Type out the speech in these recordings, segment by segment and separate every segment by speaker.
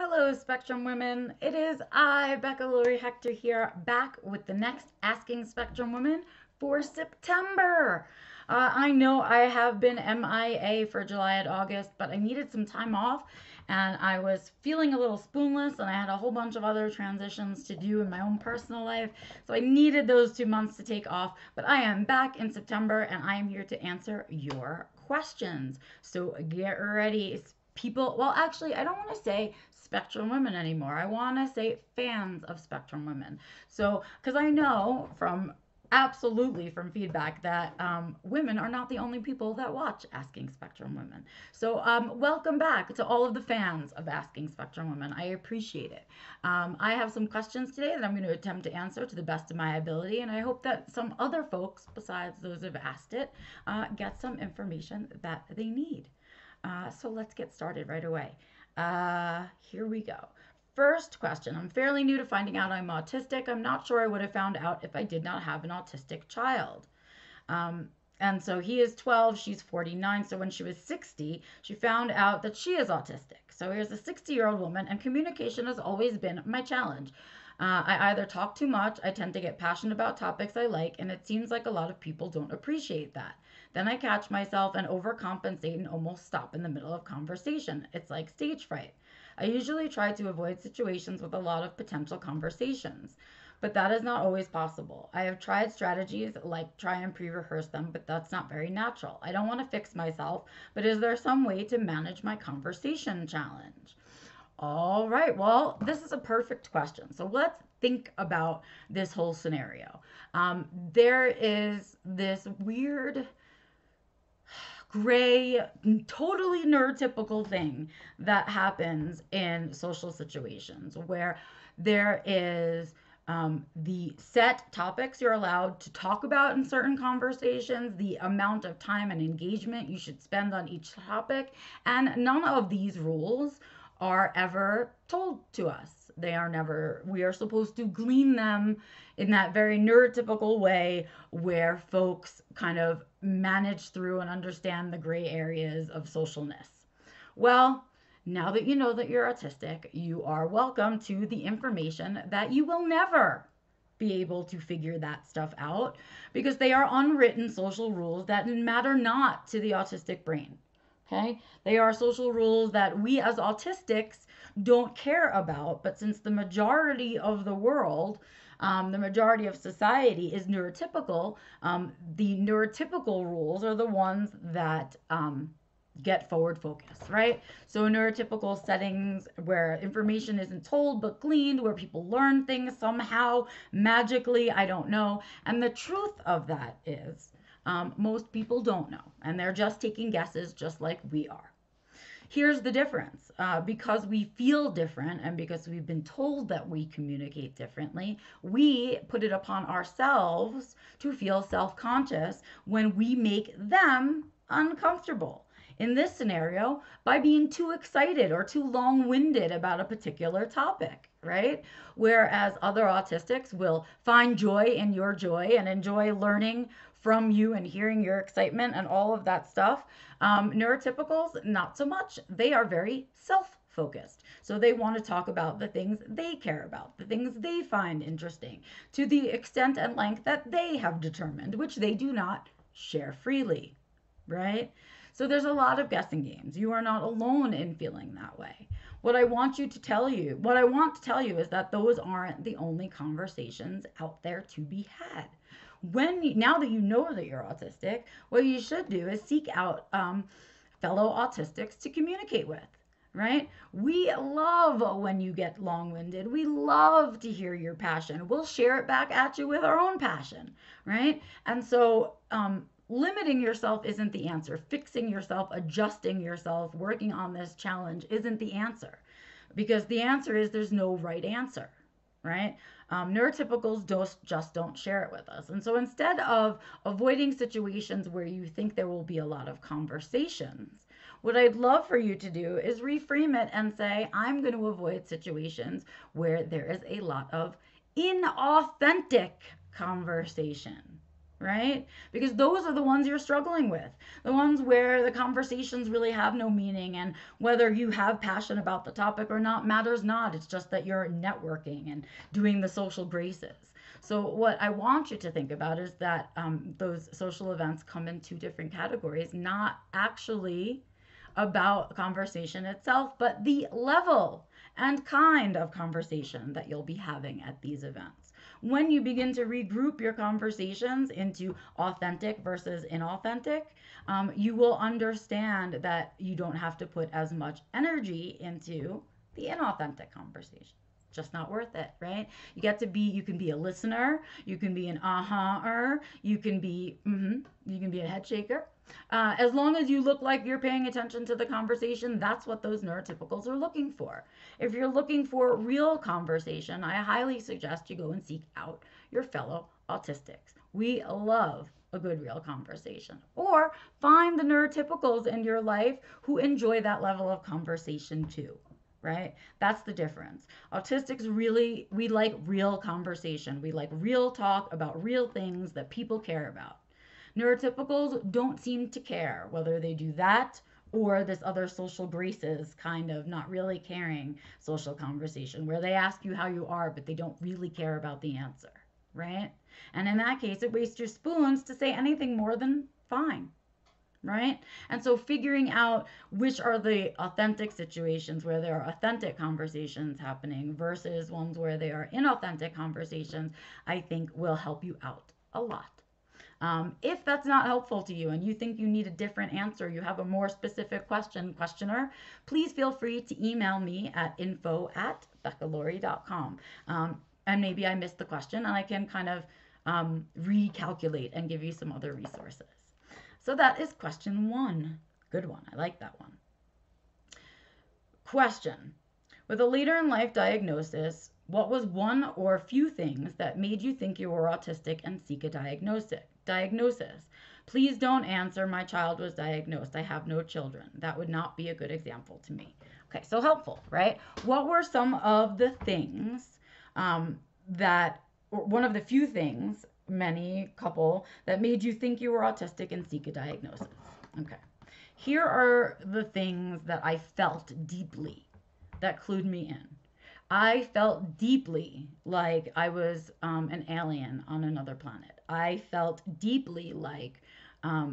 Speaker 1: Hello, Spectrum Women. It is I, Becca Lory Hector, here, back with the next Asking Spectrum Women for September. I know I have been MIA for July and August, but I needed some time off and I was feeling a little spoonless and I had a whole bunch of other transitions to do in my own personal life. So I needed those 2 months to take off, but I am back in September and I am here to answer your questions. So get ready, people. Well, actually, I don't want to say Spectrum Women anymore. I want to say fans of Spectrum Women. So, because I know from absolutely from feedback that women are not the only people that watch Asking Spectrum Women. So, welcome back to all of the fans of Asking Spectrum Women. I appreciate it. I have some questions today that I'm going to attempt to answer to the best of my ability, and I hope that some other folks, besides those who've asked it, get some information that they need. So let's get started right away. Here we go. First question. I'm fairly new to finding out I'm autistic. I'm not sure I would have found out if I did not have an autistic child. Um, and so he is 12, she's 49. So when she was 60, she found out that she is autistic. So here's a 60-year-old woman, and communication has always been my challenge. I either talk too much, I tend to get passionate about topics I like, and it seems like a lot of people don't appreciate that. Then I catch myself and overcompensate and almost stop in the middle of conversation. It's like stage fright. I usually try to avoid situations with a lot of potential conversations, but that is not always possible. I have tried strategies like try and pre rehearse them, but that's not very natural. I don't want to fix myself, but is there some way to manage my conversation challenge? All right, well, this is a perfect question. So let's think about this whole scenario. There is this weird gray, totally neurotypical thing that happens in social situations where there is the set topics you're allowed to talk about in certain conversations, the amount of time and engagement you should spend on each topic, and none of these rules are ever told to us. They are never, we are supposed to glean them in that very neurotypical way where folks kind of manage through and understand the gray areas of socialness. Well, now that you know that you're autistic, you are welcome to the information that you will never be able to figure that stuff out because they are unwritten social rules that matter not to the autistic brain. Okay? They are social rules that we as autistics don't care about, but since the majority of the world, the majority of society is neurotypical, the neurotypical rules are the ones that get forward focus, right? So neurotypical settings where information isn't told but gleaned, where people learn things somehow magically, I don't know. And the truth of that is most people don't know, and they're just taking guesses just like we are. Here's the difference. Because we feel different and because we've been told that we communicate differently, we put it upon ourselves to feel self conscious when we make them uncomfortable. In this scenario, by being too excited or too long winded about a particular topic, right? Whereas other autistics will find joy in your joy and enjoy learning from you and hearing your excitement and all of that stuff. Neurotypicals, not so much. They are very self focused. So they want to talk about the things they care about, the things they find interesting, to the extent and length that they have determined, which they do not share freely, right? So there's a lot of guessing games. You are not alone in feeling that way. What I want to tell you is that those aren't the only conversations out there to be had. Now that you know that you're autistic, what you should do is seek out fellow autistics to communicate with, right? We love when you get long winded. We love to hear your passion. We'll share it back at you with our own passion, right? And so, limiting yourself isn't the answer. Fixing yourself, adjusting yourself, working on this challenge isn't the answer. Because the answer is there's no right answer, right? Neurotypicals just don't share it with us. And so instead of avoiding situations where you think there will be a lot of conversations, what I'd love for you to do is reframe it and say, I'm going to avoid situations where there is a lot of inauthentic conversation. right? Because those are the ones you're struggling with. The ones where the conversations really have no meaning, and whether you have passion about the topic or not matters not. It's just that you're networking and doing the social graces. So, what I want you to think about is that those social events come in two different categories, not actually about conversation itself, but the level and kind of conversation that you'll be having at these events. When you begin to regroup your conversations into authentic versus inauthentic, you will understand that you don't have to put as much energy into the inauthentic conversation. Just not worth it, right? You can be a listener, you can be an aha-er, you can be a head shaker. As long as you look like you're paying attention to the conversation, that's what those neurotypicals are looking for. If you're looking for real conversation, I highly suggest you go and seek out your fellow autistics. We love a good real conversation. Or find the neurotypicals in your life who enjoy that level of conversation too, right? That's the difference. Autistics really, we like real conversation. We like real talk about real things that people care about. Neurotypicals don't seem to care whether they do that or this other social graces kind of not really caring social conversation where they ask you how you are, but they don't really care about the answer, right? And in that case, it wastes your spoons to say anything more than fine, right? And so figuring out which are the authentic situations where there are authentic conversations happening versus ones where they are inauthentic conversations, I think will help you out a lot. If that's not helpful to you and you think you need a different answer, you have a more specific questioner, please feel free to email me at info@beccalory.com. And maybe I missed the question and I can kind of recalculate and give you some other resources. So that is question 1. Good one. I like that one. Question. With a later in life diagnosis, what was one or a few things that made you think you were autistic and seek a diagnosis? Please don't answer my child was diagnosed. I have no children. That would not be a good example to me. Okay, so helpful, right? What were some of the things or one of the few things, couple, that made you think you were autistic and seek a diagnosis? Okay. Here are the things that I felt deeply that clued me in. I felt deeply like I was an alien on another planet. I felt deeply like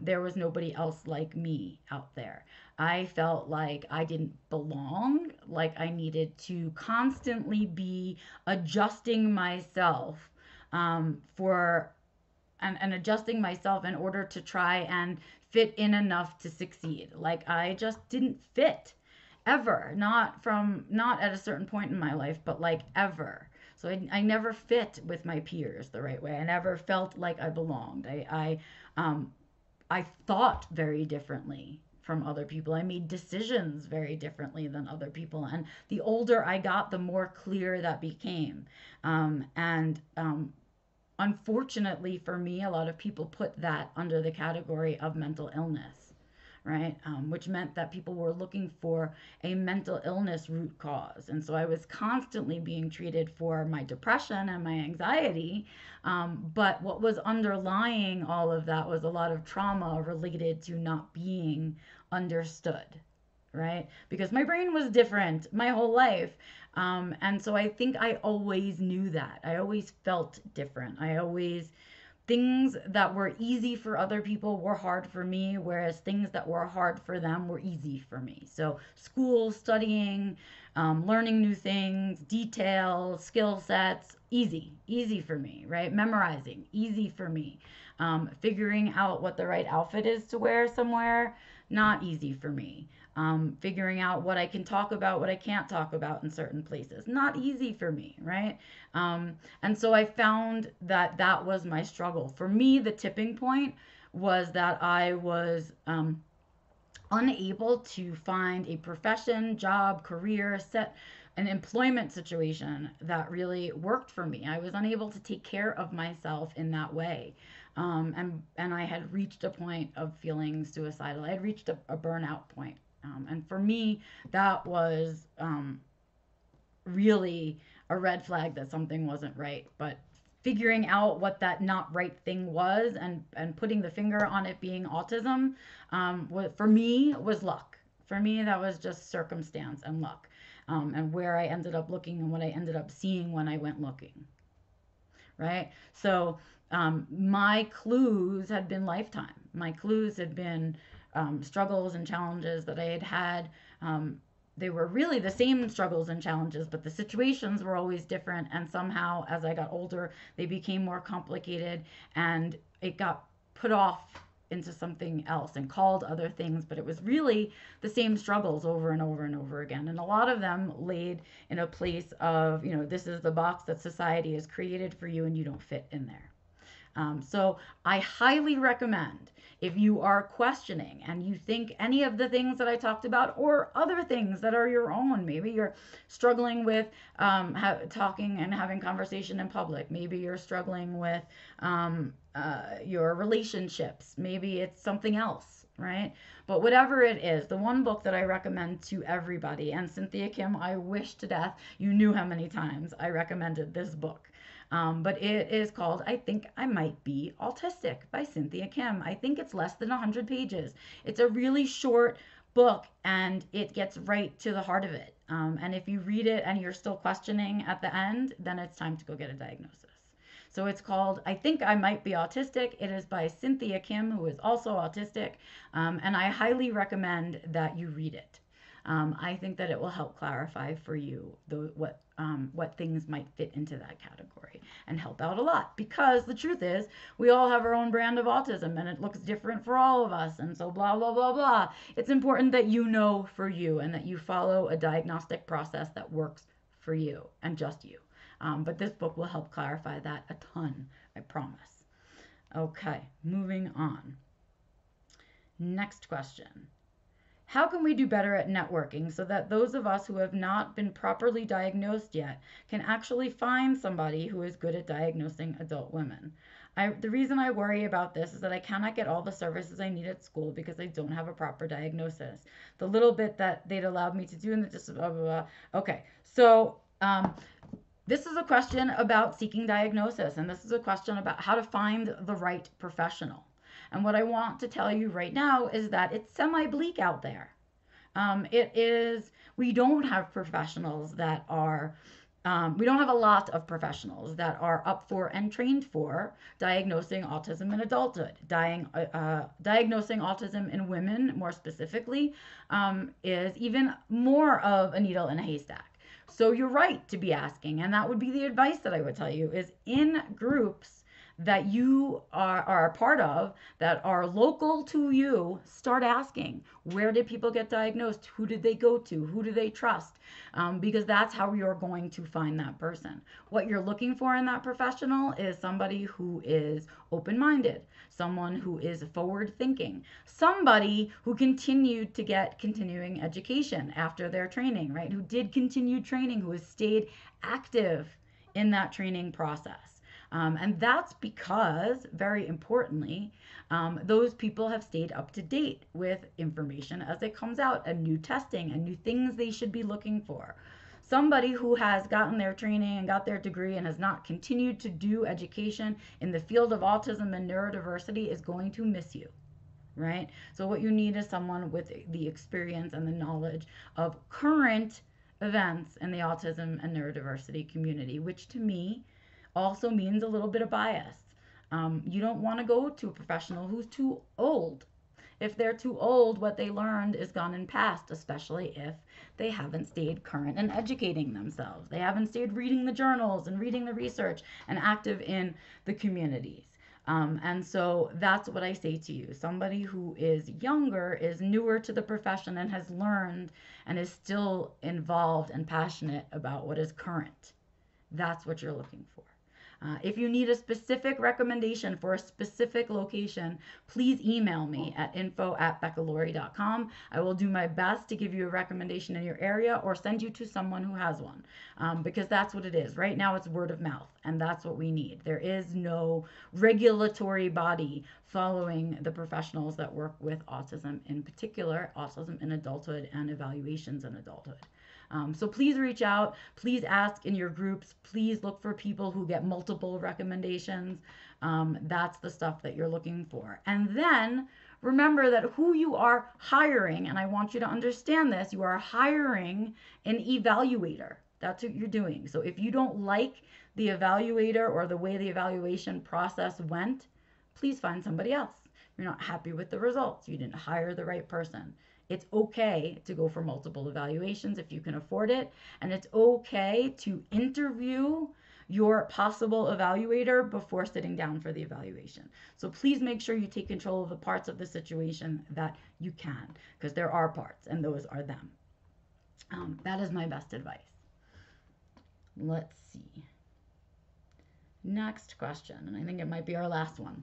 Speaker 1: there was nobody else like me out there. I felt like I didn't belong, like I needed to constantly be adjusting myself for and adjusting myself in order to try and fit in enough to succeed. Like I just didn't fit ever, not at a certain point in my life, but like ever. So I never fit with my peers the right way. I never felt like I belonged. I thought very differently from other people. I made decisions very differently than other people. And the older I got, the more clear that became. And unfortunately for me, a lot of people put that under the category of mental illness, right? Which meant that people were looking for a mental illness root cause. And so I was constantly being treated for my depression and my anxiety. But what was underlying all of that was a lot of trauma related to not being understood, right? Because my brain was different my whole life. And so I think I always knew that. I always felt different. Things that were easy for other people were hard for me, whereas things that were hard for them were easy for me. So school, studying, learning new things, details, skill sets, easy for me, right? Memorizing, easy for me. Figuring out what the right outfit is to wear somewhere, not easy for me. Figuring out what I can talk about, what I can't talk about in certain places. Not easy for me, right? And so I found that that was my struggle. For me, the tipping point was that I was unable to find a profession, job, career, set an employment situation that really worked for me. I was unable to take care of myself in that way. And I had reached a point of feeling suicidal. I had reached a burnout point. And for me, that was really a red flag that something wasn't right. But figuring out what that not right thing was, and putting the finger on it being autism, for me was luck. For me, that was just circumstance and luck, and where I ended up looking and what I ended up seeing when I went looking, right? So my clues had been lifetime. My clues had been struggles and challenges that I had had. They were really the same struggles and challenges, but the situations were always different. And somehow, as I got older, they became more complicated, and it got put off into something else and called other things, but it was really the same struggles over and over and over again. And a lot of them laid in a place of, this is the box that society has created for you and you don't fit in there. So I highly recommend, if you are questioning and you think any of the things that I talked about or other things that are your own, maybe you're struggling with talking and having conversation in public, maybe you're struggling with your relationships, maybe it's something else, right? But whatever it is, the one book that I recommend to everybody, and Cynthia Kim, I wish to death you knew how many times I recommended this book. But it is called I Think I Might Be Autistic by Cynthia Kim. I think it's less than 100 pages. It's a really short book, and it gets right to the heart of it. And if you read it and you're still questioning at the end, then it's time to go get a diagnosis. So it's called I Think I Might Be Autistic. It is by Cynthia Kim, who is also autistic, and I highly recommend that you read it. I think that it will help clarify for you what things might fit into that category and help out a lot. Because the truth is, we all have our own brand of autism, and it looks different for all of us. And so blah, blah, blah, blah. It's important that you know for you and that you follow a diagnostic process that works for you and just you. But this book will help clarify that a ton, I promise. Okay, moving on. Next question. How can we do better at networking so that those of us who have not been properly diagnosed yet can actually find somebody who is good at diagnosing adult women? The reason I worry about this is that I cannot get all the services I need at school because I don't have a proper diagnosis. The little bit that they'd allowed me to do in the blah, blah, blah. Okay, so this is a question about seeking diagnosis, and this is a question about how to find the right professional. And what I want to tell you right now is that it's semi-bleak out there. We don't have professionals that are, we don't have a lot of professionals that are up for and trained for diagnosing autism in adulthood. Diagnosing autism in women, more specifically, is even more of a needle in a haystack. So you're right to be asking, and that would be the advice that I would tell you, is in groups that you are a part of that are local to you, start asking, where did people get diagnosed? Who did they go to? Who do they trust? Because that's how you're going to find that person. What you're looking for in that professional is somebody who is open-minded, someone who is forward-thinking, somebody who continued to get continuing education after their training, right? Who did continued training, who has stayed active in that training process. And that's because, very importantly, those people have stayed up to date with information as it comes out, and new testing and new things they should be looking for. Somebody who has gotten their training and got their degree and has not continued to do education in the field of autism and neurodiversity is going to miss you, right? So what you need is someone with the experience and the knowledge of current events in the autism and neurodiversity community, which to me also means a little bit of bias. You don't want to go to a professional who's too old. If they're too old, what they learned is gone and past, especially if they haven't stayed current and educating themselves. They haven't stayed reading the journals and reading the research and active in the communities. And so that's what I say to you. Somebody who is younger, is newer to the profession, and has learned and is still involved and passionate about what is current. That's what you're looking for. If you need a specific recommendation for a specific location, please email me at info@beccalory.com. I will do my best to give you a recommendation in your area or send you to someone who has one, because that's what it is. Right now it's word of mouth, and that's what we need. There is no regulatory body following the professionals that work with autism, in particular autism in adulthood and evaluations in adulthood. So please reach out. Please ask in your groups. Please look for people who get multiple recommendations. That's the stuff that you're looking for. And then remember that who you are hiring, and I want you to understand this, you are hiring an evaluator. That's what you're doing. So if you don't like the evaluator or the way the evaluation process went, please find somebody else. You're not happy with the results. You didn't hire the right person. It's okay to go for multiple evaluations if you can afford it. And it's okay to interview your possible evaluator before sitting down for the evaluation. So please make sure you take control of the parts of the situation that you can, because there are parts and those are them. That is my best advice. Let's see. Next question, and I think it might be our last one.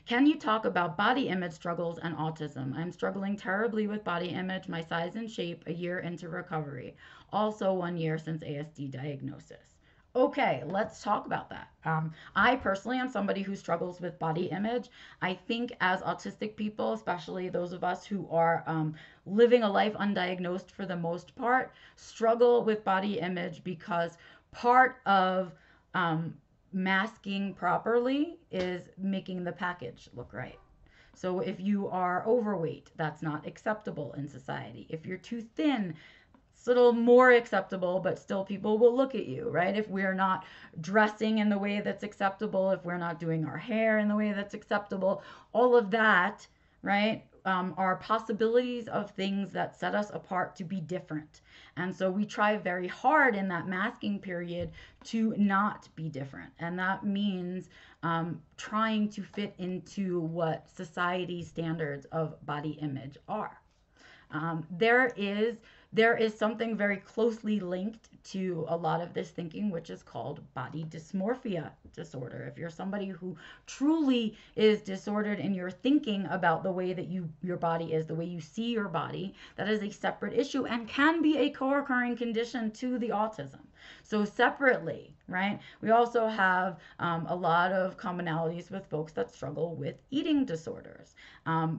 Speaker 1: Can you talk about body image struggles and autism? I'm struggling terribly with body image, my size and shape, a year into recovery. Also 1 year since ASD diagnosis. Okay, let's talk about that. I personally am somebody who struggles with body image. I think as autistic people, especially those of us who are living a life undiagnosed for the most part, struggle with body image because part of masking properly is making the package look right. So if you are overweight, that's not acceptable in society. If you're too thin, it's a little more acceptable, but still people will look at you, right? If we're not dressing in the way that's acceptable, if we're not doing our hair in the way that's acceptable, all of that, right, are possibilities of things that set us apart to be different. And so we try very hard in that masking period to not be different. And that means trying to fit into what society's standards of body image are. There is something very closely linked to a lot of this thinking, which is called body dysmorphia disorder. If you're somebody who truly is disordered in your thinking about the way that your body is, the way you see your body, that is a separate issue and can be a co-occurring condition to the autism. So separately, right, we also have a lot of commonalities with folks that struggle with eating disorders.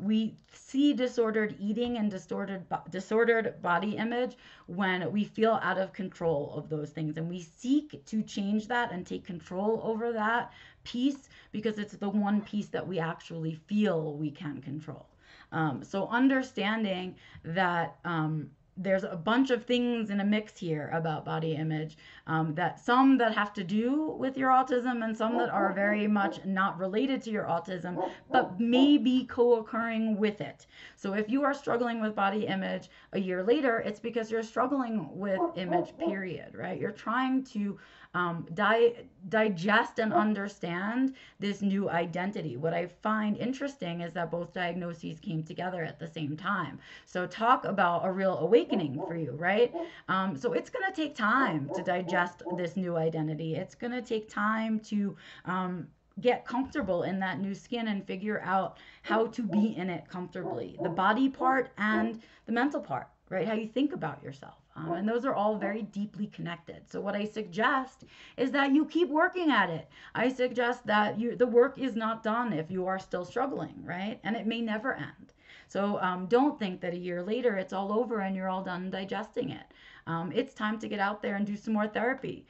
Speaker 1: We see disordered eating and disordered body image when we feel out of control of those things, and we seek to change that and take control over that piece because it's the one piece that we actually feel we can control. So understanding that there's a bunch of things in a mix here about body image, that some that have to do with your autism and some that are very much not related to your autism, but may be co-occurring with it. So if you are struggling with body image a year later, it's because you're struggling with image, period, right? You're trying to digest and understand this new identity. What I find interesting is that both diagnoses came together at the same time. So talk about a real awakening for you, right? So it's going to take time to digest this new identity. It's going to take time to get comfortable in that new skin and figure out how to be in it comfortably. The body part and the mental part, right? How you think about yourself. And those are all very deeply connected. So what I suggest is that you keep working at it. I suggest that the work is not done if you are still struggling, right? And it may never end. So don't think that a year later it's all over and you're all done digesting it. It's time to get out there and do some more therapy.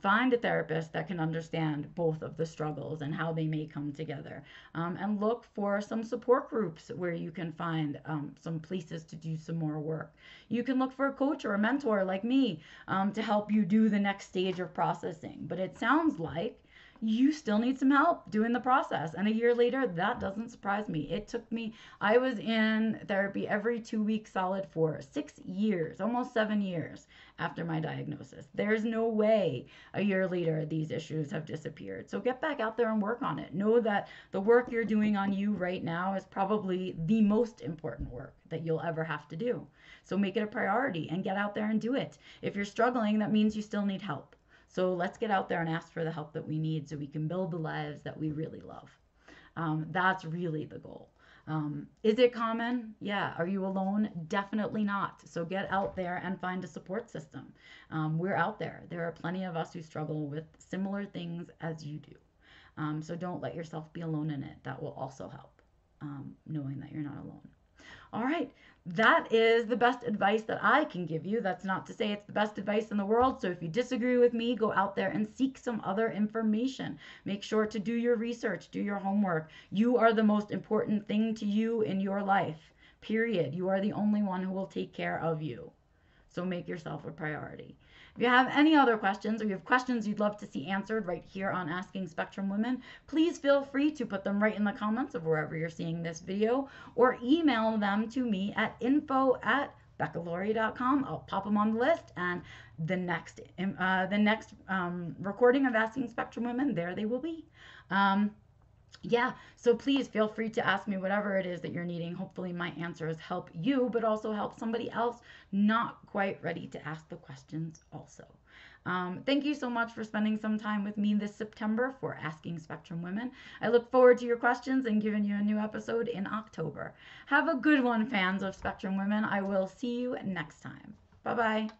Speaker 1: Find a therapist that can understand both of the struggles and how they may come together. And look for some support groups where you can find some places to do some more work. You can look for a coach or a mentor like me to help you do the next stage of processing. But it sounds like you still need some help doing the process. And a year later, that doesn't surprise me. It took me, I was in therapy every 2 weeks solid for 6 years, almost 7 years after my diagnosis. There's no way a year later these issues have disappeared. So get back out there and work on it. Know that the work you're doing on you right now is probably the most important work that you'll ever have to do. So make it a priority and get out there and do it. If you're struggling, that means you still need help. So let's get out there and ask for the help that we need so we can build the lives that we really love. That's really the goal. Is it common? Yeah. Are you alone? Definitely not. So get out there and find a support system. We're out there. There are plenty of us who struggle with similar things as you do. So don't let yourself be alone in it. That will also help, knowing that you're not alone. All right. That is the best advice that I can give you. That's not to say it's the best advice in the world. So if you disagree with me, go out there and seek some other information. Make sure to do your research, do your homework. You are the most important thing to you in your life, period. You are the only one who will take care of you. So make yourself a priority. If you have any other questions or you have questions you'd love to see answered right here on Asking Spectrum Women, please feel free to put them right in the comments of wherever you're seeing this video or email them to me at info@beccalory.com. I'll pop them on the list, and the next recording of Asking Spectrum Women, there they will be. Yeah, so please feel free to ask me whatever it is that you're needing. Hopefully my answers help you, but also help somebody else not quite ready to ask the questions also. Thank you so much for spending some time with me this September for Asking Spectrum Women. I look forward to your questions and giving you a new episode in October. Have a good one, fans of Spectrum Women. I will see you next time. Bye-bye.